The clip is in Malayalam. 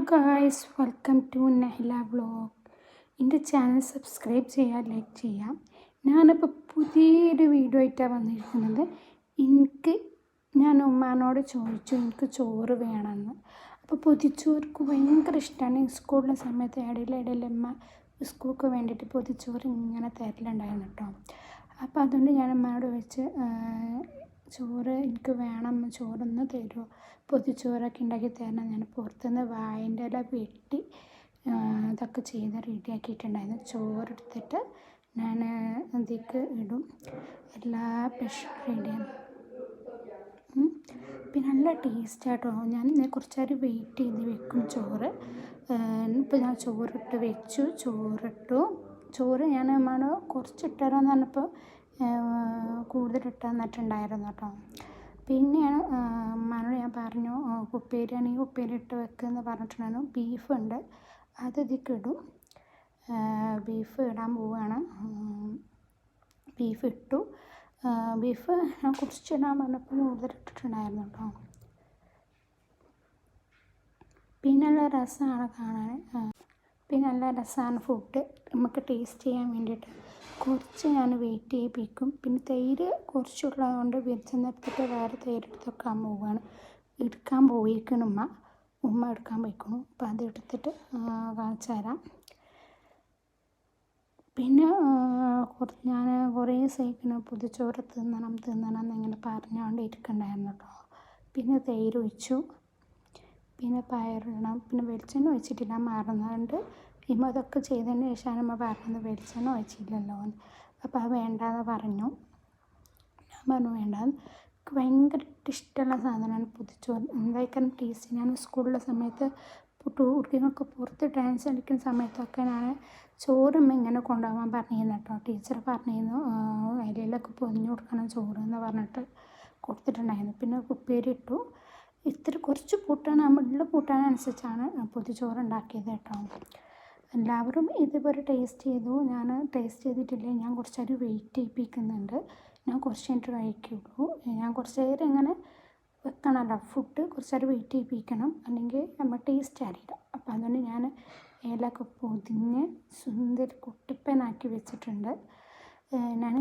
Guys, welcome to Nehla vlog. എൻ്റെ ചാനൽ സബ്സ്ക്രൈബ് ചെയ്യുക, ലൈക്ക് ചെയ്യാം. ഞാനിപ്പോൾ പുതിയൊരു വീഡിയോ ആയിട്ടാണ് വന്നിരിക്കുന്നത്. ഞാൻ ഉമ്മാനോട് ചോദിച്ചു എനിക്ക് ചോറ് വേണമെന്ന്. അപ്പോൾ പൊതിച്ചോർക്ക് ഭയങ്കര ഇഷ്ടമാണ്. സ്കൂളിലെ സമയത്ത് ഇടയിൽ ഉമ്മ സ്കൂൾക്ക് വേണ്ടിയിട്ട് പൊതിച്ചോറ് ഇങ്ങനെ തരലുണ്ടായിരുന്നു കേട്ടോ. അപ്പോൾ അതുകൊണ്ട് ഞാൻ ഉമ്മയോട് ചോദിച്ച് ചോറ് എനിക്ക് വേണം, ചോറൊന്ന് തരുമോ, പൊതിച്ചോറൊക്കെ ഉണ്ടാക്കി തരണം. ഞാൻ പുറത്തുനിന്ന് വാഴൻ്റെ ഇല വെട്ടി ഇതൊക്കെ ചെയ്ത് റെഡിയാക്കിയിട്ടുണ്ടായിരുന്നു. ചോറെടുത്തിട്ട് ഞാൻ അതിലേക്ക് ഇടും. എല്ലാ പ്രഷർ റെഡിയാണ്. പിന്നെ നല്ല ടേസ്റ്റാട്ടോ. ഞാൻ കുറച്ച് നേരം വെയിറ്റ് ചെയ്ത് വെക്കും ചോറ്. ഇപ്പോൾ ഞാൻ ചോറിട്ട് വെച്ചു. ചോറ് ഞാൻ അമ്മയോട് കുറച്ചിട്ടാരെന്ന് പറഞ്ഞപ്പോൾ കൂടുതലിട്ട് തന്നിട്ടുണ്ടായിരുന്നു കേട്ടോ. പിന്നെയാണ് ഉമ്മാനോട് ഞാൻ പറഞ്ഞു ഉപ്പേരിയാണെങ്കിൽ ഉപ്പേരി ഇട്ട് വെക്കുമെന്ന് പറഞ്ഞിട്ടുണ്ടായിരുന്നു. ബീഫുണ്ട്, അത് ഇതിലേക്ക് ഇടും. ബീഫ് ഇടാൻ പോവുകയാണ്. ബീഫ് ഇട്ടു. ബീഫ് ഞാൻ കുറച്ചിടാൻ പറഞ്ഞപ്പോൾ കൂടുതലിട്ടിട്ടുണ്ടായിരുന്നു കേട്ടോ. പിന്നെ നല്ല രസമാണ് കാണാൻ. പിന്നെ നല്ല രസമാണ് ഫുഡ് നമുക്ക് ടേസ്റ്റ് ചെയ്യാൻ വേണ്ടിയിട്ട്. കുറച്ച് ഞാൻ വെയിറ്റ് ചെയ്യിപ്പിക്കും. പിന്നെ തൈര് കുറച്ചുള്ളതുകൊണ്ട് വിരിച്ചെടുത്തിട്ട് വേറെ തൈര് എടുക്കാൻ പോയിക്കണം ഉമ്മ എടുക്കാൻ പോയിക്കണം. അപ്പം അത് എടുത്തിട്ട് കാണിച്ചു തരാം. പിന്നെ ഞാൻ കുറേ സഹിക്കണം പൊതിച്ചോറ് തിന്നണം എന്നിങ്ങനെ പറഞ്ഞുകൊണ്ട് ഇരിക്കണ്ടായിരുന്നു കേട്ടോ. പിന്നെ തൈര് ഒഴിച്ചു. പിന്നെ പയറിടണം. പിന്നെ വെളിച്ചെണ്ണ ഒഴിച്ചിട്ടില്ല, മറന്നുകൊണ്ട്. ഇമ്മ അതൊക്കെ ചെയ്തതിന് ശേഷമാണ് അമ്മ പറഞ്ഞത് വെളിച്ചെണ്ണ ഒഴിച്ചില്ലല്ലോ എന്ന്. അപ്പോൾ അത് വേണ്ടാന്ന് പറഞ്ഞു. ഞാൻ പറഞ്ഞു വേണ്ടാന്ന്. എനിക്ക് ഭയങ്കര ഇഷ്ടമുള്ള സാധനമാണ് പൊതിച്ചോറ്. എന്തായിക്കാനും ടേസ്റ്റ്. ഞാൻ സ്കൂളിലെ സമയത്ത് കുട്ടികൾക്ക് പുറത്ത് ഡാൻസ് കളിക്കുന്ന സമയത്തൊക്കെ ഞാൻ ചോറും ഇങ്ങനെ കൊണ്ടുപോകാൻ പറഞ്ഞിരുന്നു കേട്ടോ. ടീച്ചർ പറഞ്ഞിരുന്നു ഇലയിലൊക്കെ പൊതിഞ്ഞ് കൊടുക്കണം ചോറ് എന്ന് പറഞ്ഞിട്ട് കൊടുത്തിട്ടുണ്ടായിരുന്നു. പിന്നെ ഉപ്പേരി ഇട്ടു. കുറച്ച് കൂട്ടാണ്, നമ്മളുടെ കൂട്ടാനനുസരിച്ചാണ് പൊതിച്ചോറ് ഉണ്ടാക്കിയത് കേട്ടോ. എല്ലാവരും ഇതുപോലെ ടേസ്റ്റ് ചെയ്തു. ഞാൻ ടേസ്റ്റ് ചെയ്തിട്ടില്ല. ഞാൻ കുറച്ച് നേരം വെയിറ്റ് ചെയ്യിപ്പിക്കുന്നുണ്ട്. ഞാൻ കുറച്ച് കഴിഞ്ഞിട്ട് കഴിക്കുള്ളൂ. ഞാൻ കുറച്ച് നേരം ഇങ്ങനെ വെക്കണമല്ലോ ഫുഡ്, കുറച്ച് നേരം വെയിറ്റ് ചെയ്യിപ്പിക്കണം, അല്ലെങ്കിൽ നമ്മൾ ടേസ്റ്റ് അറിയില്ല. അപ്പോൾ അതുകൊണ്ട് ഞാൻ ഇലയൊക്കെ പൊതിഞ്ഞ് സുന്ദരി കുട്ടിപ്പനാക്കി വെച്ചിട്ടുണ്ട്. ഞാൻ